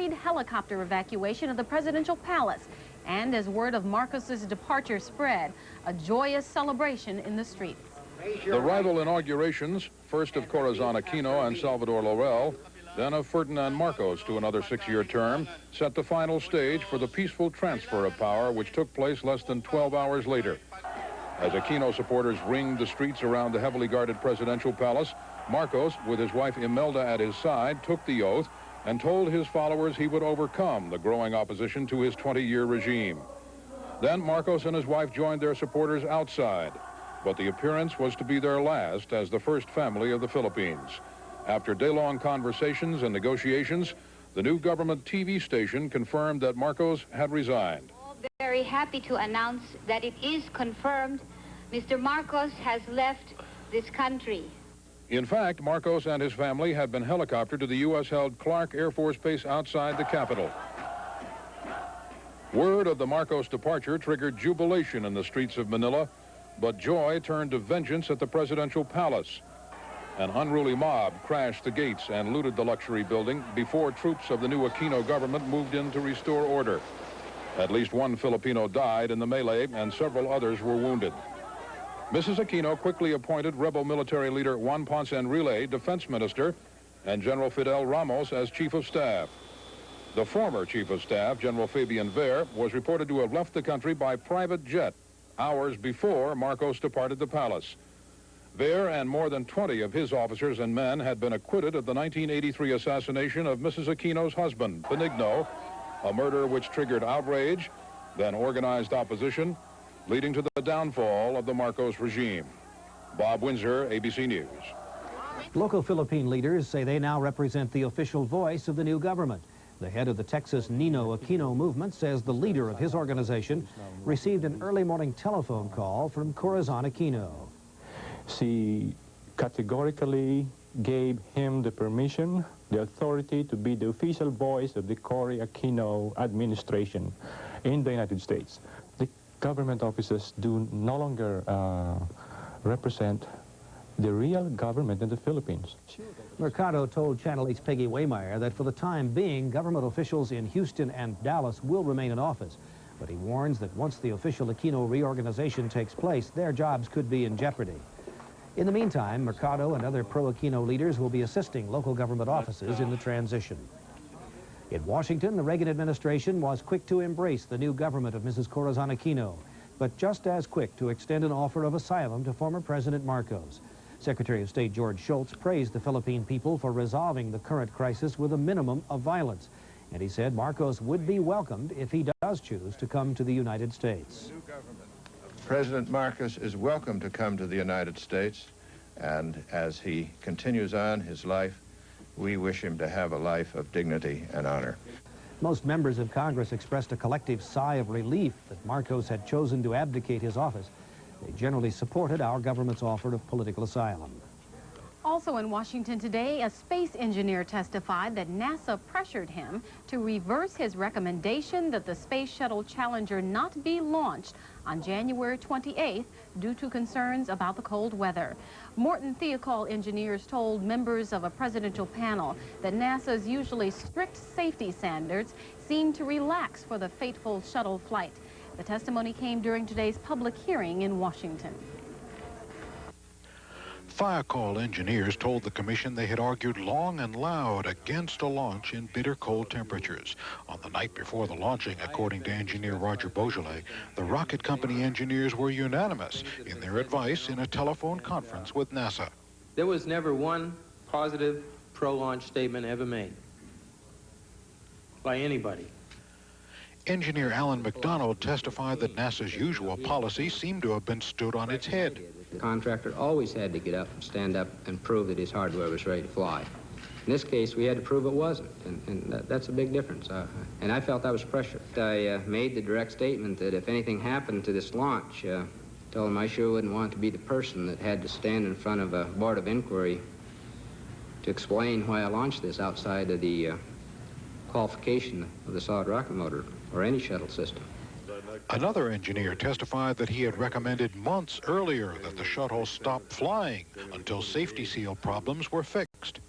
hurried helicopter evacuation of the presidential palace. And as word of Marcos's departure spread, a joyous celebration in the streets. The rival inaugurations, first of Corazon Aquino and Salvador Laurel, then of Ferdinand Marcos to another 6-year term, set the final stage for the peaceful transfer of power, which took place less than 12 hours later. As Aquino supporters ringed the streets around the heavily guarded presidential palace, Marcos, with his wife Imelda at his side, took the oath and told his followers he would overcome the growing opposition to his 20-year regime. Then Marcos and his wife joined their supporters outside, but the appearance was to be their last as the first family of the Philippines. After day-long conversations and negotiations, the new government TV station confirmed that Marcos had resigned. Very happy to announce that it is confirmed Mr. Marcos has left this country. In fact, Marcos and his family had been helicoptered to the U.S.-held Clark Air Force Base outside the capital. Word of the Marcos departure triggered jubilation in the streets of Manila, but joy turned to vengeance at the presidential palace. An unruly mob crashed the gates and looted the luxury building before troops of the new Aquino government moved in to restore order. At least one Filipino died in the melee and several others were wounded. Mrs. Aquino quickly appointed rebel military leader Juan Ponce Enrile defense minister and General Fidel Ramos as chief of staff. The former chief of staff, General Fabian Ver, was reported to have left the country by private jet hours before Marcos departed the palace. Ver and more than 20 of his officers and men had been acquitted of the 1983 assassination of Mrs. Aquino's husband, Benigno, a murder which triggered outrage, then organized opposition, leading to the downfall of the Marcos regime. Bob Windsor, ABC News. Local Philippine leaders say they now represent the official voice of the new government. The head of the Texas Nino Aquino movement says the leader of his organization received an early morning telephone call from Corazon Aquino. She categorically gave him the permission, the authority to be the official voice of the Cory Aquino administration in the United States. The government offices do no longer represent the real government in the Philippines. Mercado told Channel 8's Peggy Waymeyer that for the time being, government officials in Houston and Dallas will remain in office. But he warns that once the official Aquino reorganization takes place, their jobs could be in jeopardy. In the meantime, Mercado and other pro-Aquino leaders will be assisting local government offices in the transition. In Washington, the Reagan administration was quick to embrace the new government of Mrs. Corazon Aquino, but just as quick to extend an offer of asylum to former President Marcos. Secretary of State George Shultz praised the Philippine people for resolving the current crisis with a minimum of violence. And he said Marcos would be welcomed if he does choose to come to the United States. President Marcos is welcome to come to the United States, and as he continues on his life, we wish him to have a life of dignity and honor. Most members of Congress expressed a collective sigh of relief that Marcos had chosen to abdicate his office. They generally supported our government's offer of political asylum. Also in Washington today, a space engineer testified that NASA pressured him to reverse his recommendation that the Space Shuttle Challenger not be launched on January 28th due to concerns about the cold weather. Morton Theocol engineers told members of a presidential panel that NASA's usually strict safety standards seemed to relax for the fateful shuttle flight. The testimony came during today's public hearing in Washington. Fire call engineers told the commission they had argued long and loud against a launch in bitter cold temperatures. On the night before the launching, according to engineer Roger Beaujolais, the rocket company engineers were unanimous in their advice in a telephone conference with NASA. There was never one positive pro-launch statement ever made by anybody. Engineer Alan McDonald testified that NASA's usual policy seemed to have been stood on its head. The contractor always had to get up and stand up and prove that his hardware was ready to fly. In this case, we had to prove it wasn't, and that's a big difference. And I felt I was pressured. I made the direct statement that if anything happened to this launch, told him I sure wouldn't want to be the person that had to stand in front of a board of inquiry to explain why I launched this outside of the qualification of the solid rocket motor or any shuttle system. Another engineer testified that he had recommended months earlier that the shuttle stop flying until safety seal problems were fixed.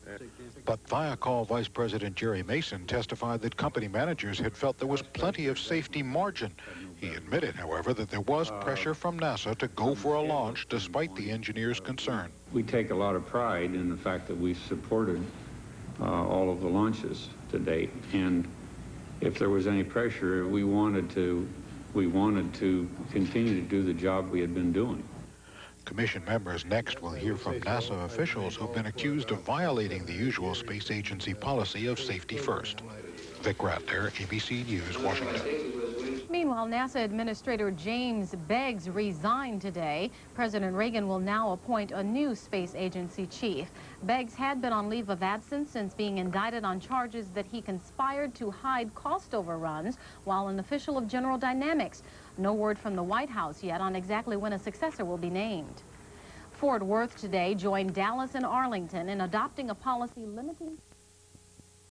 But via call, Vice President Jerry Mason testified that company managers had felt there was plenty of safety margin. He admitted, however, that there was pressure from NASA to go for a launch despite the engineers' concern. We take a lot of pride in the fact that we supported all of the launches to date, and if there was any pressure, we wanted to continue to do the job we had been doing. Commission members next will hear from NASA officials who've been accused of violating the usual space agency policy of safety first. Vic Ratner, ABC News, Washington. Meanwhile, NASA Administrator James Beggs resigned today. President Reagan will now appoint a new space agency chief. Beggs had been on leave of absence since being indicted on charges that he conspired to hide cost overruns while an official of General Dynamics. No word from the White House yet on exactly when a successor will be named. Fort Worth today joined Dallas and Arlington in adopting a policy limiting